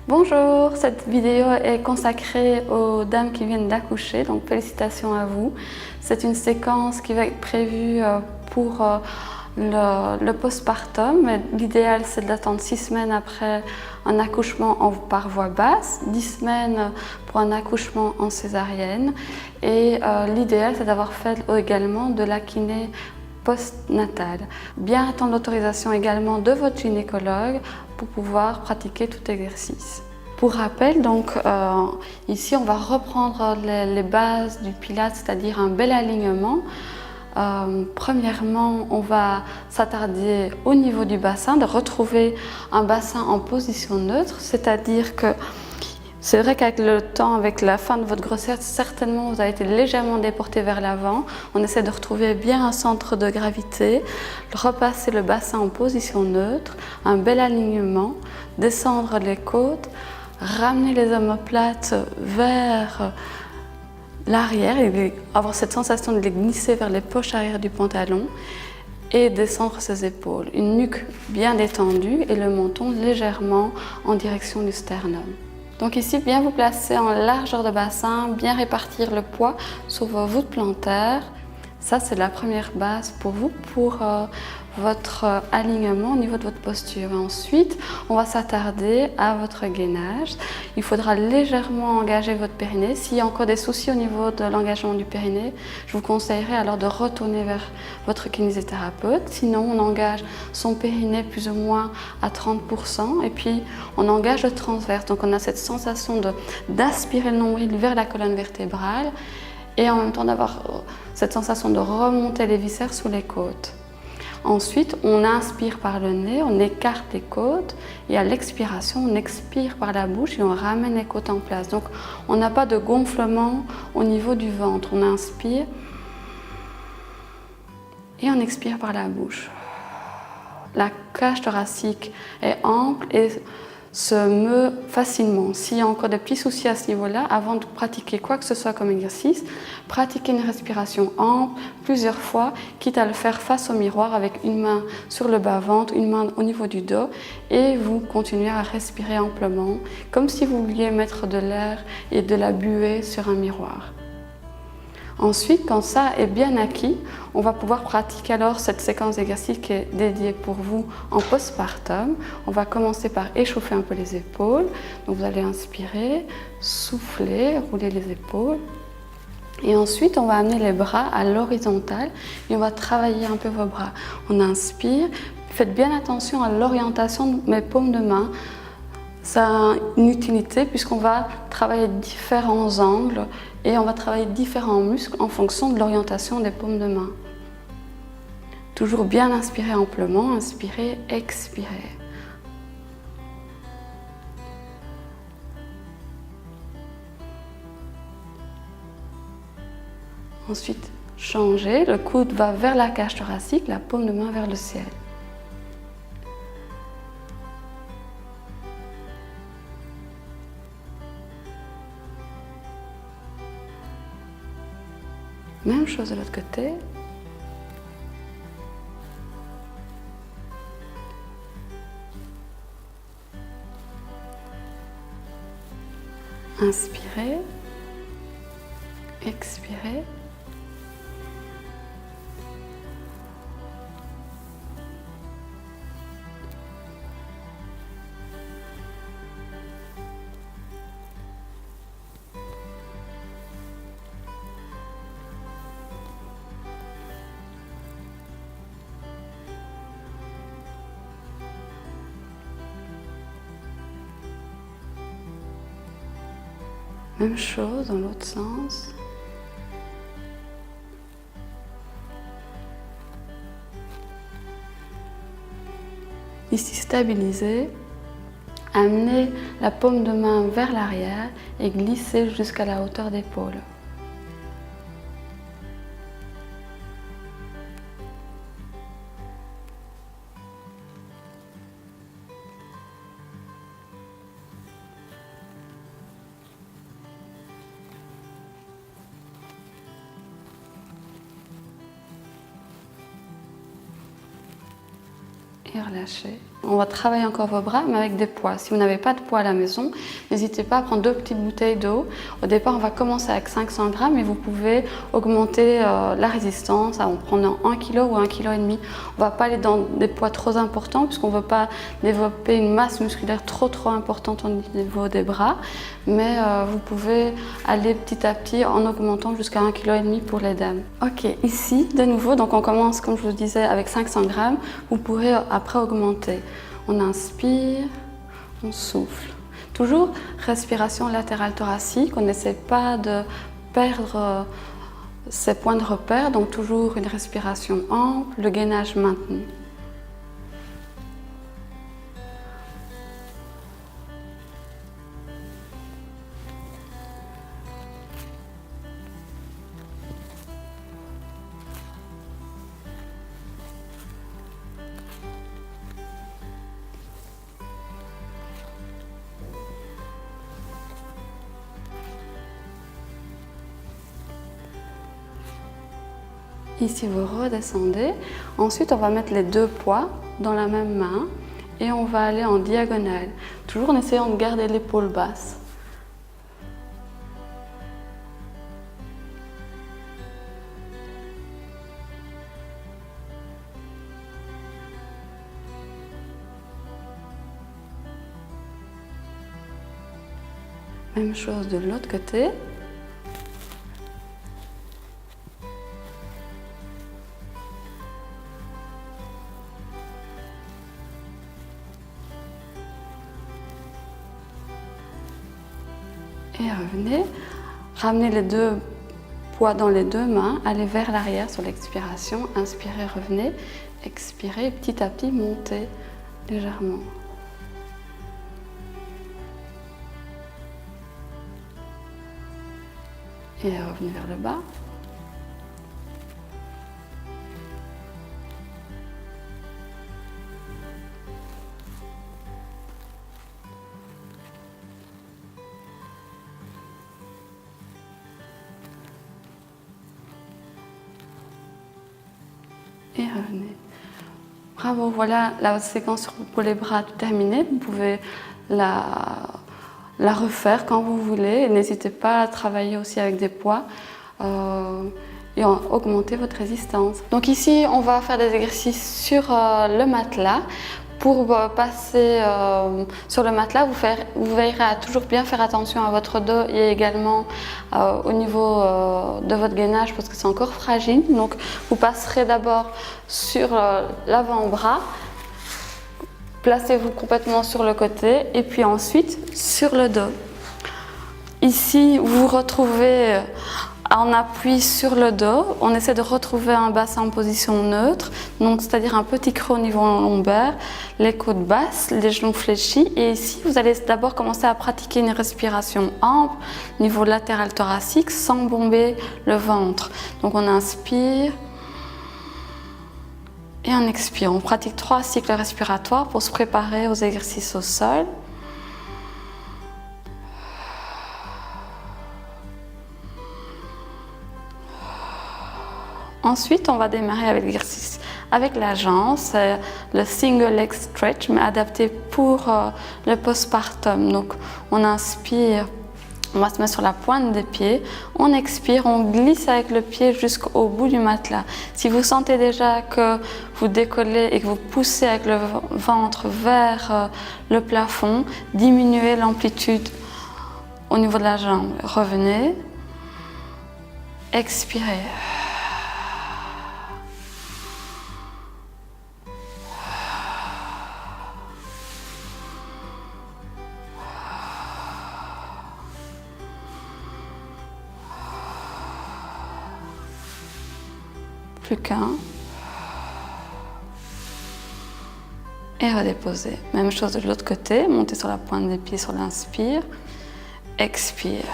Bonjour, cette vidéo est consacrée aux dames qui viennent d'accoucher, donc félicitations à vous. C'est une séquence qui va être prévue pour le postpartum, mais l'idéal c'est d'attendre 6 semaines après un accouchement par voie basse, 10 semaines pour un accouchement en césarienne et l'idéal c'est d'avoir fait également de la kiné postnatale. Bien attendre l'autorisation également de votre gynécologue pour pouvoir pratiquer tout exercice. Pour rappel, donc ici on va reprendre les bases du Pilates, c'est-à-dire un bel alignement. Premièrement, on va s'attarder au niveau du bassin, de retrouver un bassin en position neutre, c'est-à-dire que c'est vrai qu'avec le temps, avec la fin de votre grossesse, certainement vous avez été légèrement déporté vers l'avant. On essaie de retrouver bien un centre de gravité, repasser le bassin en position neutre, un bel alignement, descendre les côtes, ramener les omoplates vers l'arrière et avoir cette sensation de les glisser vers les poches arrière du pantalon et descendre ses épaules. Une nuque bien détendue et le menton légèrement en direction du sternum. Donc ici, bien vous placer en largeur de bassin, bien répartir le poids sur vos voûtes plantaires. Ça, c'est la première base pour vous, pour votre alignement au niveau de votre posture. Et ensuite, on va s'attarder à votre gainage. Il faudra légèrement engager votre périnée. S'il y a encore des soucis au niveau de l'engagement du périnée, je vous conseillerais alors de retourner vers votre kinésithérapeute. Sinon, on engage son périnée plus ou moins à 30% et puis on engage le transverse. Donc, on a cette sensation d'aspirer le nombril vers la colonne vertébrale et en même temps d'avoir cette sensation de remonter les viscères sous les côtes. Ensuite, on inspire par le nez, on écarte les côtes et à l'expiration, on expire par la bouche et on ramène les côtes en place. Donc, on n'a pas de gonflement au niveau du ventre. On inspire et on expire par la bouche. La cage thoracique est ample et se meut facilement. S'il y a encore des petits soucis à ce niveau-là, avant de pratiquer quoi que ce soit comme exercice, pratiquez une respiration ample plusieurs fois, quitte à le faire face au miroir avec une main sur le bas-ventre, une main au niveau du dos et vous continuez à respirer amplement, comme si vous vouliez mettre de l'air et de la buée sur un miroir. Ensuite, quand ça est bien acquis, on va pouvoir pratiquer alors cette séquence d'exercice qui est dédiée pour vous en postpartum. On va commencer par échauffer un peu les épaules. Donc vous allez inspirer, souffler, rouler les épaules. Et ensuite, on va amener les bras à l'horizontale et on va travailler un peu vos bras. On inspire, faites bien attention à l'orientation de mes paumes de main. Ça a une utilité puisqu'on va travailler différents angles et on va travailler différents muscles en fonction de l'orientation des paumes de main. Toujours bien inspirer amplement, inspirer, expirer. Ensuite, changer, le coude va vers la cage thoracique, la paume de main vers le ciel. Même chose de l'autre côté. Inspirez, expirez. Même chose dans l'autre sens. Ici, stabilisez. Amenez la paume de main vers l'arrière et glissez jusqu'à la hauteur d'épaule. Et relâchez. On va travailler encore vos bras, mais avec des poids. Si vous n'avez pas de poids à la maison, n'hésitez pas à prendre 2 petites bouteilles d'eau. Au départ, on va commencer avec 500 grammes et vous pouvez augmenter la résistance en prenant 1 kg ou 1,5 kg. On ne va pas aller dans des poids trop importants puisqu'on ne veut pas développer une masse musculaire trop importante au niveau des bras. Mais vous pouvez aller petit à petit en augmentant jusqu'à 1,5 kg pour les dames. Ok, ici, de nouveau, donc on commence, comme je vous disais, avec 500 grammes. Vous pourrez après augmenter. On inspire, on souffle. Toujours respiration latérale thoracique. On n'essaie pas de perdre ses points de repère. Donc toujours une respiration ample, le gainage maintenu. Ici, vous redescendez. Ensuite, on va mettre les 2 poids dans la même main et on va aller en diagonale, toujours en essayant de garder l'épaule basse. Même chose de l'autre côté. Et revenez, ramenez les 2 poids dans les 2 mains, allez vers l'arrière sur l'expiration, inspirez, revenez, expirez, petit à petit montez légèrement. Et revenez vers le bas. Et revenez. Bravo, voilà la séquence pour les bras terminée. Vous pouvez la refaire quand vous voulez. N'hésitez pas à travailler aussi avec des poids et augmenter votre résistance. Donc ici, on va faire des exercices sur le matelas. Pour passer sur le matelas, vous veillerez à toujours bien faire attention à votre dos et également au niveau de votre gainage parce que c'est encore fragile. Donc vous passerez d'abord sur l'avant-bras, placez-vous complètement sur le côté et puis ensuite sur le dos. Ici, vous vous retrouvez en appui sur le dos, on essaie de retrouver un bassin en position neutre, donc c'est-à-dire un petit creux au niveau lombaire, les côtes basses, les genoux fléchis. Et ici, vous allez d'abord commencer à pratiquer une respiration ample, niveau latéral thoracique, sans bomber le ventre. Donc on inspire et on expire. On pratique 3 cycles respiratoires pour se préparer aux exercices au sol. Ensuite, on va démarrer avec l'exercice avec la jambe, c'est le single leg stretch, mais adapté pour le postpartum. Donc, on inspire, on va se mettre sur la pointe des pieds, on expire, on glisse avec le pied jusqu'au bout du matelas. Si vous sentez déjà que vous décollez et que vous poussez avec le ventre vers le plafond, diminuez l'amplitude au niveau de la jambe. Revenez, expirez. Plus qu'un. Et redéposer. Même chose de l'autre côté, montez sur la pointe des pieds sur l'inspire, expire.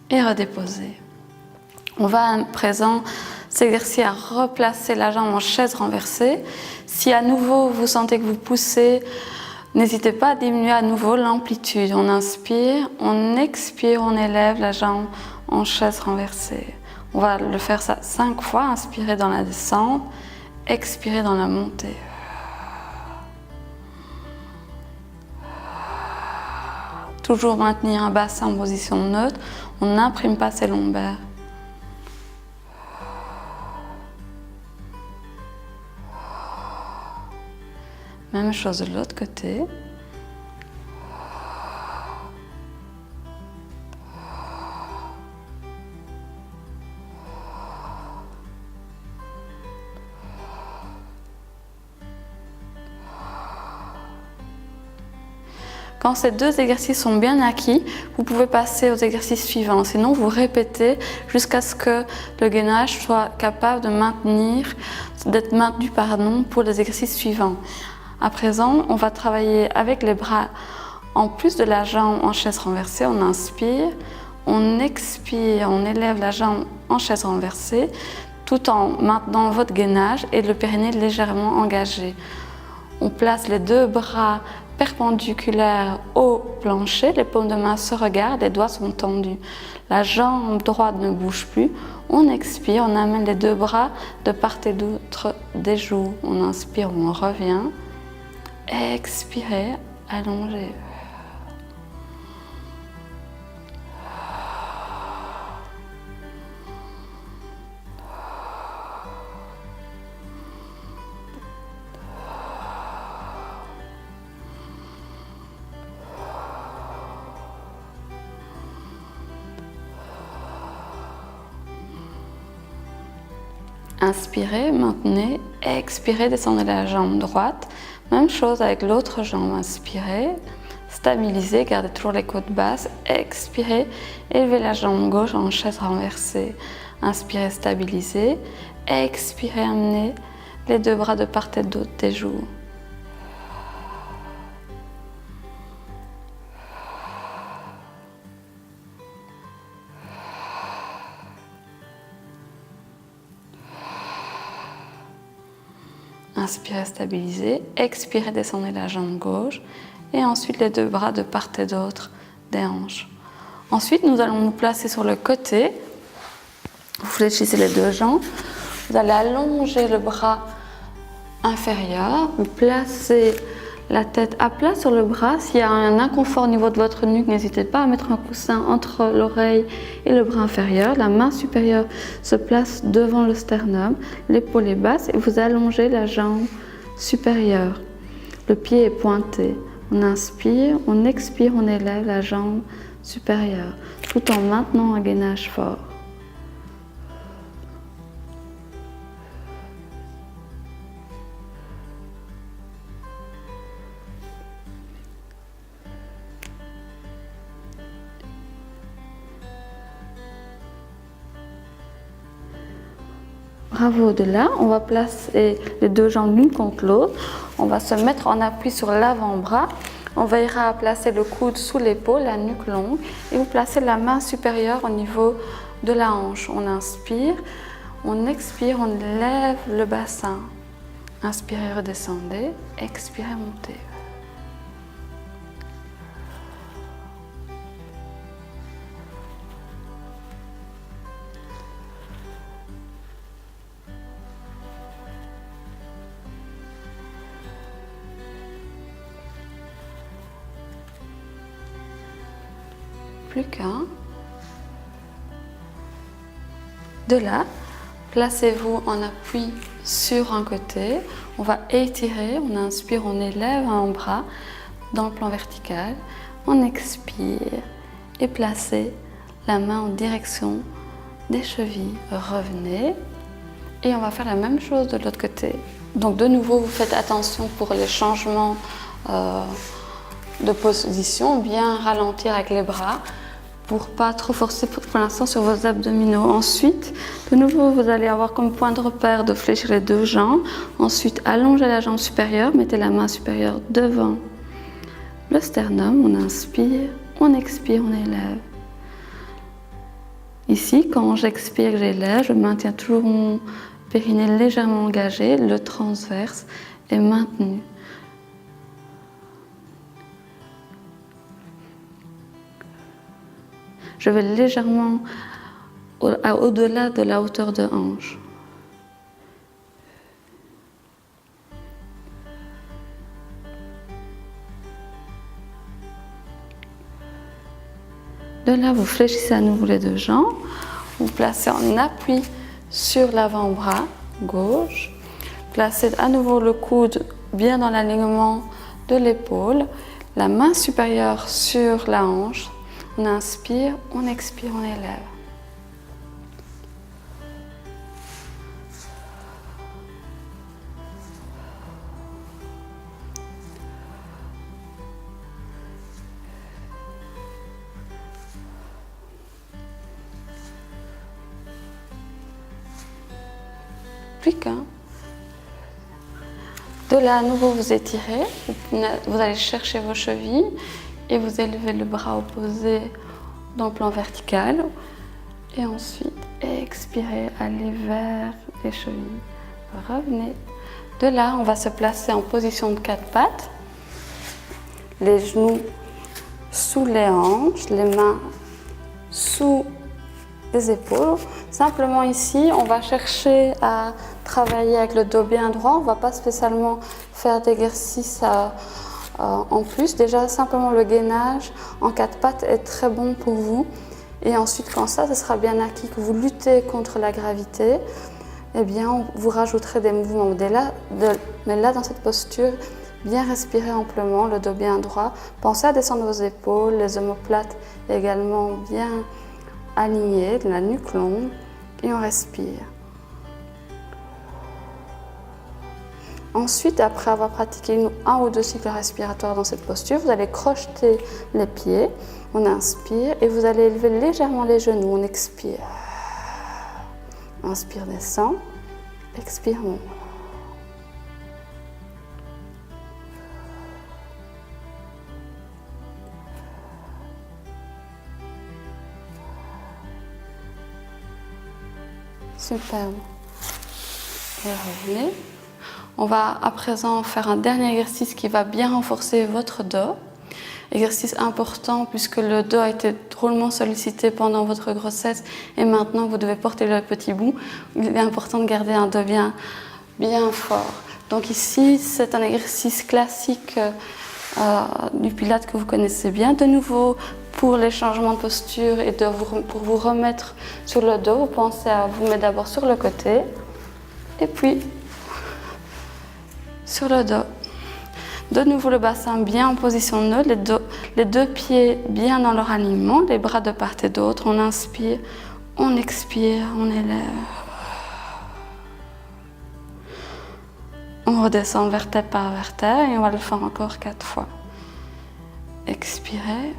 Et redéposer. On va à présent s'exercer à replacer la jambe en chaise renversée. Si à nouveau vous sentez que vous poussez, n'hésitez pas à diminuer à nouveau l'amplitude. On inspire, on expire, on élève la jambe en chaise renversée. On va le faire ça 5 fois, inspirer dans la descente, expirer dans la montée. Toujours maintenir un bassin en position neutre, on n'imprime pas ses lombaires. Même chose de l'autre côté. Quand ces 2 exercices sont bien acquis, vous pouvez passer aux exercices suivants. Sinon, vous répétez jusqu'à ce que le gainage soit capable d'être maintenu pour les exercices suivants. À présent, on va travailler avec les bras en plus de la jambe en chaise renversée. On inspire, on expire, on élève la jambe en chaise renversée tout en maintenant votre gainage et le périnée légèrement engagé. On place les 2 bras perpendiculaires au plancher, les paumes de main se regardent, les doigts sont tendus. La jambe droite ne bouge plus. On expire, on amène les 2 bras de part et d'autre des joues. On inspire, on revient. Expirez, allongez. Inspirez, maintenez, expirez, descendez la jambe droite. Même chose avec l'autre jambe. Inspirez, stabilisez, gardez toujours les côtes basses. Expirez, élevez la jambe gauche en chaise renversée. Inspirez, stabilisez. Expirez, amenez les 2 bras de part et d'autre des joues. Inspirez, stabilisez, expirez, descendez la jambe gauche et ensuite les 2 bras de part et d'autre des hanches. Ensuite, nous allons nous placer sur le côté. Vous fléchissez les 2 jambes. Vous allez allonger le bras inférieur. Vous placez la tête à plat sur le bras. S'il y a un inconfort au niveau de votre nuque, n'hésitez pas à mettre un coussin entre l'oreille et le bras inférieur. La main supérieure se place devant le sternum, l'épaule est basse et vous allongez la jambe supérieure. Le pied est pointé. On inspire, on expire, on élève la jambe supérieure, tout en maintenant un gainage fort. Bravo, de là, on va placer les 2 jambes l'une contre l'autre. On va se mettre en appui sur l'avant-bras. On veillera à placer le coude sous l'épaule, la nuque longue. Et vous placez la main supérieure au niveau de la hanche. On inspire, on expire, on lève le bassin. Inspirez, redescendez. Expirez, montez. Plus qu'un. De là, placez-vous en appui sur un côté. On va étirer, on inspire, on élève un bras dans le plan vertical. On expire et placez la main en direction des chevilles. Revenez et on va faire la même chose de l'autre côté. Donc de nouveau, vous faites attention pour les changements de position, bien ralentir avec les bras pour pas trop forcer pour l'instant sur vos abdominaux. Ensuite, de nouveau, vous allez avoir comme point de repère de fléchir les 2 jambes. Ensuite, allongez la jambe supérieure, mettez la main supérieure devant le sternum. On inspire, on expire, on élève. Ici, quand j'expire, que j'élève, je maintiens toujours mon périnée légèrement engagé, le transverse est maintenu. Je vais légèrement au-delà de la hauteur de hanche. De là, vous fléchissez à nouveau les deux jambes, vous placez en appui sur l'avant-bras gauche, placez à nouveau le coude bien dans l'alignement de l'épaule, la main supérieure sur la hanche, on inspire, on expire, on élève. Plus qu'un. De là, à nouveau, vous étirez, vous allez chercher vos chevilles et vous élevez le bras opposé dans le plan vertical. Et ensuite, expirez, allez vers les chevilles. Revenez. De là, on va se placer en position de 4 pattes. Les genoux sous les hanches, les mains sous les épaules. Simplement ici, on va chercher à travailler avec le dos bien droit. On ne va pas spécialement faire d'exercice en plus. Déjà, simplement le gainage en 4 pattes est très bon pour vous. Et ensuite, quand ça, ce sera bien acquis que vous luttez contre la gravité, eh bien, vous rajouterez des mouvements. Mais là, dans cette posture, bien respirer amplement, le dos bien droit. Pensez à descendre vos épaules, les omoplates également bien alignées, la nuque longue, et on respire. Ensuite, après avoir pratiqué 1 ou 2 cycles respiratoires dans cette posture, vous allez crocheter les pieds, on inspire et vous allez élever légèrement les genoux, on expire. Inspire, descend, expire, monte. Superbe. Et revenez. On va à présent faire un dernier exercice qui va bien renforcer votre dos. Exercice important puisque le dos a été drôlement sollicité pendant votre grossesse et maintenant vous devez porter le petit bout. Il est important de garder un dos bien fort. Donc ici, c'est un exercice classique du Pilates que vous connaissez bien. De nouveau, pour les changements de posture et pour vous remettre sur le dos, vous pensez à vous mettre d'abord sur le côté et puis sur le dos. De nouveau le bassin bien en position neutre, les deux pieds bien dans leur alignement, les bras de part et d'autre. On inspire, on expire, on élève. On redescend vertèbre par vertèbre et on va le faire encore 4 fois. Expirez.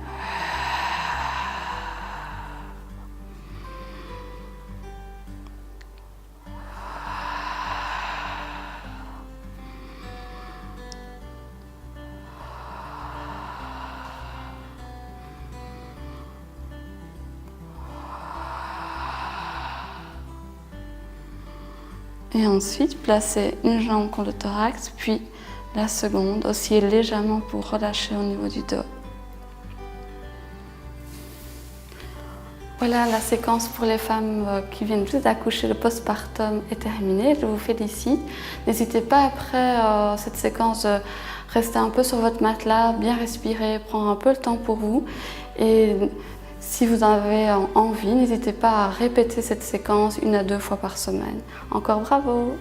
Et ensuite, placez une jambe contre le thorax, puis la seconde, oscillez légèrement pour relâcher au niveau du dos. Voilà, la séquence pour les femmes qui viennent juste d'accoucher, le postpartum est terminée. Je vous félicite. N'hésitez pas après cette séquence de rester un peu sur votre matelas, bien respirer, prendre un peu le temps pour vous. Et si vous avez envie, n'hésitez pas à répéter cette séquence 1 à 2 fois par semaine. Encore bravo!